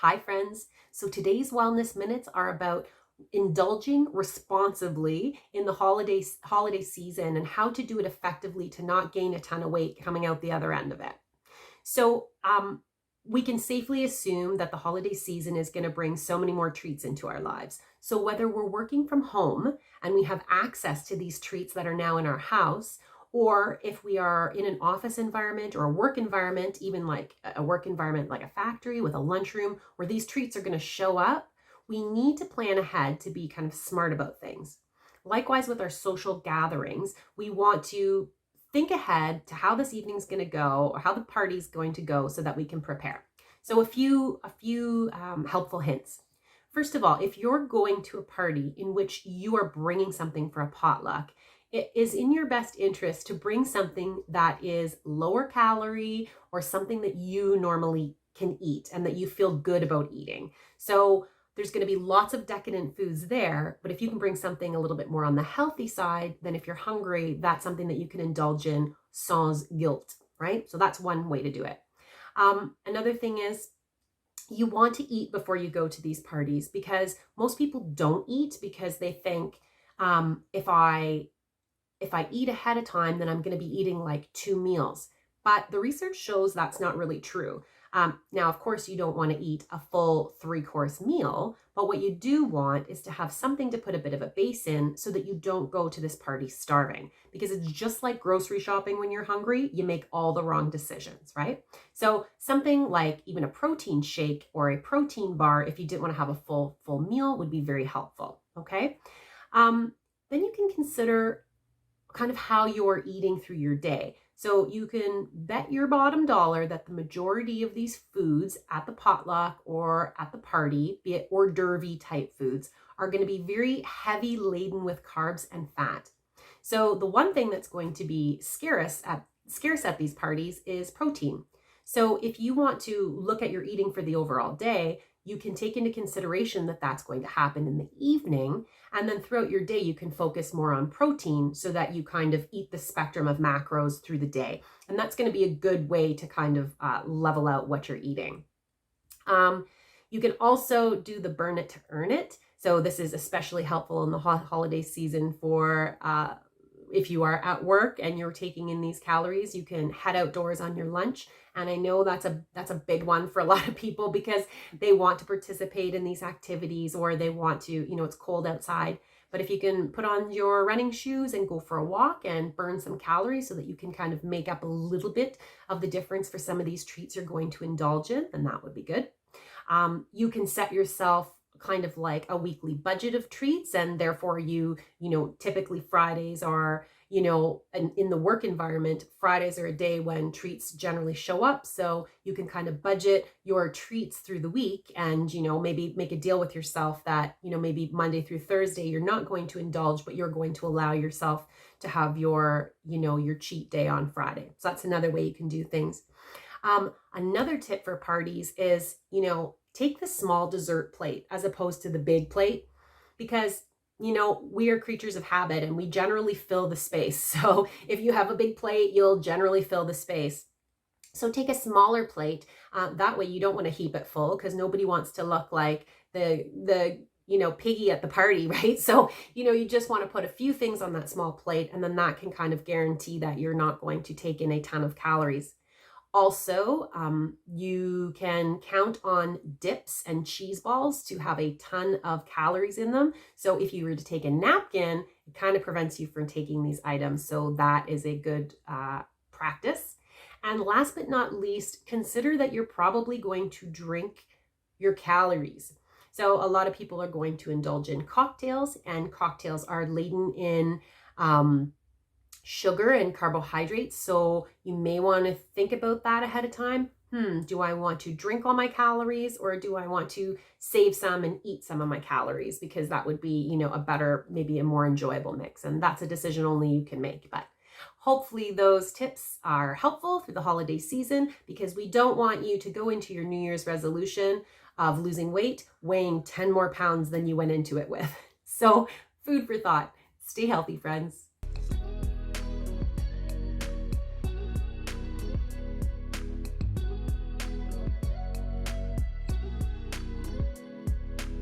Hi, friends. So today's Wellness Minutes are about indulging responsibly in the holiday season and how to do it effectively to not gain a ton of weight coming out the other end of it. So we can safely assume that the holiday season is going to bring so many more treats into our lives. So whether we're working from home and we have access to these treats that are now in our house, or if we are in an office environment or a work environment, even like a work environment like a factory with a lunchroom where these treats are going to show up, we need to plan ahead to be kind of smart about things. Likewise, with our social gatherings, we want to think ahead to how this evening's going to go or how the party's going to go so that we can prepare. So a few helpful hints. First of all, if you're going to a party in which you are bringing something for a potluck, it is in your best interest to bring something that is lower calorie or something that you normally can eat and that you feel good about eating. So there's going to be lots of decadent foods there, but if you can bring something a little bit more on the healthy side, then if you're hungry, that's something that you can indulge in sans guilt, right? So that's one way to do it. Another thing is you want to eat before you go to these parties, because most people don't eat because they think if I eat ahead of time, then I'm going to be eating like 2 meals. But the research shows that's not really true. Now, of course, you don't want to eat a full 3-course meal, but what you do want is to have something to put a bit of a base in so that you don't go to this party starving, because it's just like grocery shopping. When you're hungry, you make all the wrong decisions, right? So something like even a protein shake or a protein bar, if you didn't want to have a full meal, would be very helpful, okay? Then you can consider kind of how you're eating through your day. So you can bet your bottom dollar that the majority of these foods at the potluck or at the party, be it hors d'oeuvre type foods, are going to be very heavy laden with carbs and fat. So the one thing that's going to be scarce at these parties is protein. So if you want to look at your eating for the overall day, you can take into consideration that that's going to happen in the evening. And then throughout your day, you can focus more on protein so that you kind of eat the spectrum of macros through the day. And that's going to be a good way to kind of level out what you're eating. You can also do the burn it to earn it. So this is especially helpful in the holiday season for if you are at work and you're taking in these calories. You can head outdoors on your lunch. And I know that's a big one for a lot of people because they want to participate in these activities, or they want to, it's cold outside. But if you can put on your running shoes and go for a walk and burn some calories so that you can kind of make up a little bit of the difference for some of these treats you're going to indulge in, then that would be good. You can set yourself kind of like a weekly budget of treats, and therefore typically Fridays are, in the work environment, Fridays are a day when treats generally show up. So you can kind of budget your treats through the week and, maybe make a deal with yourself that, maybe Monday through Thursday, you're not going to indulge, but you're going to allow yourself to have your cheat day on Friday. So that's another way you can do things. Another tip for parties is, take the small dessert plate as opposed to the big plate, because we are creatures of habit and we generally fill the space. So if you have a big plate, you'll generally fill the space. So take a smaller plate. That way you don't want to heap it full, because nobody wants to look like the piggy at the party, right? So, you just want to put a few things on that small plate, and then that can kind of guarantee that you're not going to take in a ton of calories. Also, you can count on dips and cheese balls to have a ton of calories in them. So if you were to take a napkin, it kind of prevents you from taking these items. So that is a good practice. And last but not least, consider that you're probably going to drink your calories. So a lot of people are going to indulge in cocktails, and cocktails are laden in sugar and carbohydrates. So you may want to think about that ahead of time. Do I want to drink all my calories, or do I want to save some and eat some of my calories? Because that would be, a better, maybe a more enjoyable mix. And that's a decision only you can make. But hopefully those tips are helpful through the holiday season, because we don't want you to go into your New Year's resolution of losing weight weighing 10 more pounds than you went into it with. So food for thought. Stay healthy, friends.